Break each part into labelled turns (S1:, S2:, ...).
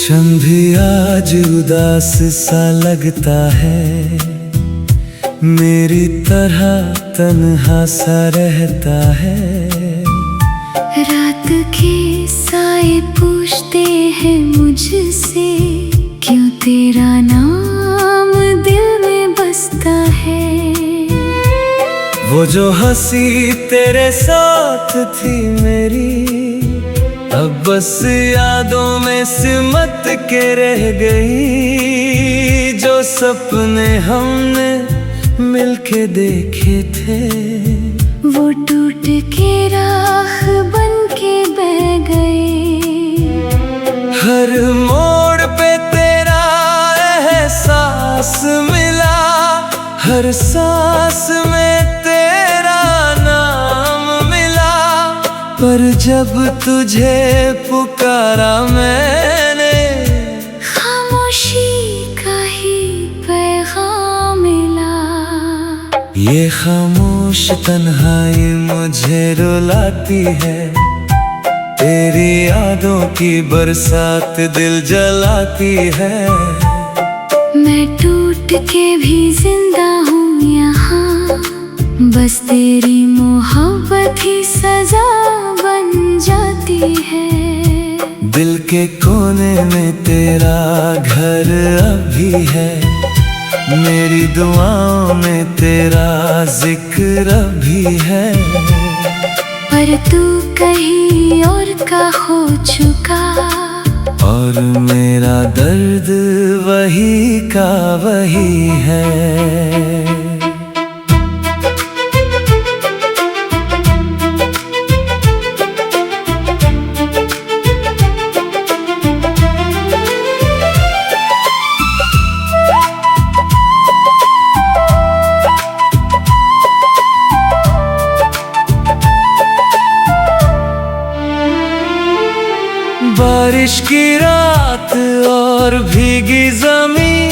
S1: गुलशन भी आज उदास सा लगता है, मेरी तरह तन्हा सा रहता है।
S2: रात के साए पूछते हैं मुझसे, क्यों तेरा नाम दिल में बसता है।
S1: वो जो हंसी तेरे साथ थी मेरी, अब बस यादों में सिमट के रह गई। जो सपने हमने मिलके देखे थे,
S2: वो टूट के राख बन के बह गए।
S1: हर मोड़ पे तेरा एहसास मिला, हर सांस में तेरा नाम मिला। पर जब तुझे पुकारा मैंने,
S2: खामोशी का ही पैगाम मिला।
S1: ये खामोश तन्हाई मुझे रुलाती है, तेरी यादों की बरसात दिल जलाती है।
S2: मैं टूट के भी जिंदा हूँ यहाँ, बस तेरी मोहब्बत ही सजा बन जाती है।
S1: दिल के कोने में तेरा घर अभी है, मेरी दुआओं में तेरा जिक्र भी है।
S2: पर तू कहीं और का हो चुका,
S1: और मेरा दर्द वही का वही है। बारिश की रात और भीगी ज़मीं,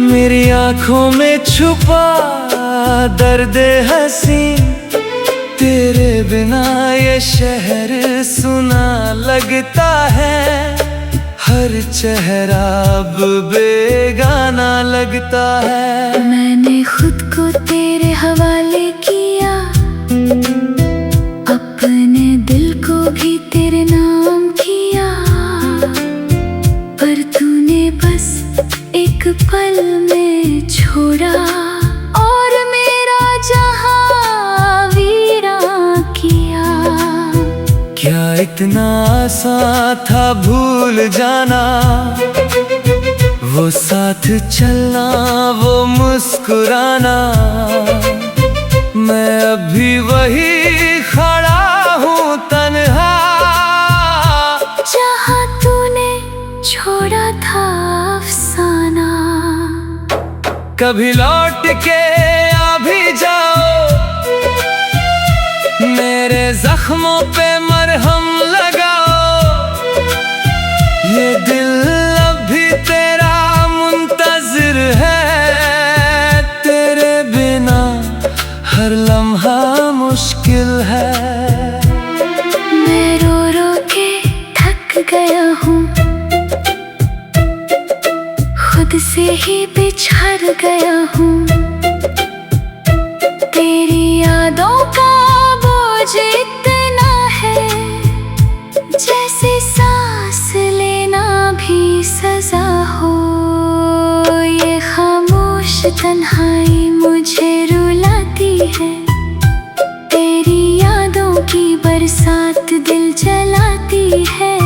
S1: मेरी आंखों में छुपा दर्द हंसी। तेरे बिना ये शहर सुना लगता है, हर चेहरा अब बेगाना लगता है।
S2: मैंने खुद को तेरे हवाले किया, अपने दिल को भी तेरे नाम किया। पर तूने बस एक पल में छोड़ा, और मेरा जहां वीरान किया।
S1: क्या इतना आसान था भूल जाना, वो साथ चलना, वो मुस्कुराना। मैं अभी वही खड़ा हूँ तन्हा,
S2: जहाँ तूने छोड़ा था अफसाना।
S1: कभी लौट के आ भी जाओ, मेरे जख्मों पे मरहम लगाओ। ये दिल अभी तेरा मुंतजिर है, तेरे बिना हर लम्हा मुश्किल है।
S2: मैं रो रो के थक गया हूँ, खुद से ही बिछड़ गया हूँ। तेरी यादों का बोझ इतना है, जैसे सांस लेना भी सजा हो। ये खामोश तन्हाई मुझे रुलाती है, तेरी यादों की बरसात दिल जलाती है।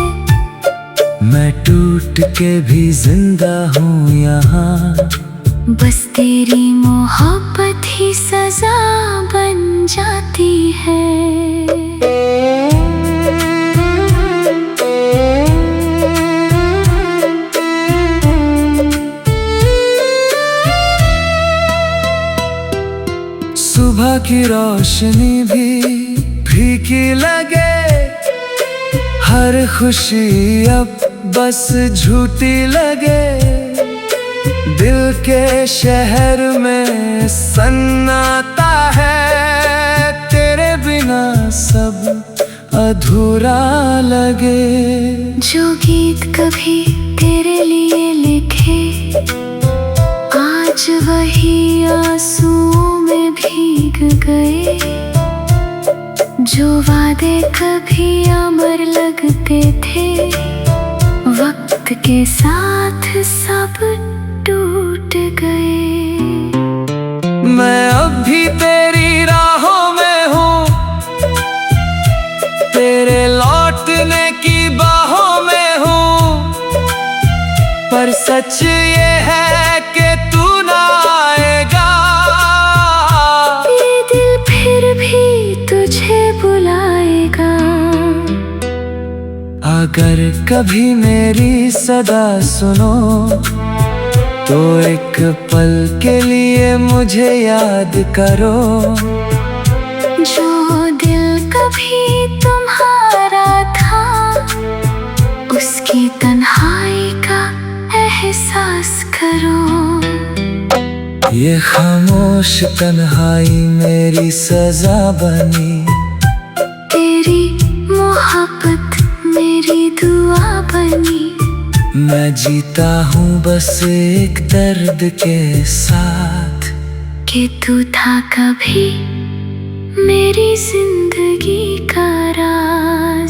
S1: मैं टूट के भी जिंदा हूँ यहाँ,
S2: बस तेरी मोहब्बत ही सजा बन जाती है।
S1: सुबह की रोशनी भी फीकी लगे, हर खुशी अब बस झूठी लगे। दिल के शहर में सन्नाटा है, तेरे बिना सब अधूरा लगे।
S2: जो गीत कभी तेरे लिए लिखे, आज वही आंसुओं में भीग गए। जो वादे कभी अमर लगते थे, वक्त के साथ सब टूट गए।
S1: मैं अब भी तेरी राहों में हूँ, तेरे लौटने की बाहों में हूँ, पर सच ये है कि तू ना आएगा।
S2: ये दिल फिर भी तुझे बुलाएगा।
S1: अगर कभी मेरी सदा सुनो, तो एक पल के लिए मुझे याद करो।
S2: जो दिल कभी तुम्हारा था, उसकी तन्हाई का एहसास करो।
S1: ये खामोश तन्हाई मेरी सजा बनी,
S2: तेरी मोहब्बत मेरी दुआ बनी।
S1: मैं जीता हूँ बस एक दर्द के साथ,
S2: कि तू था कभी मेरी जिंदगी का राज।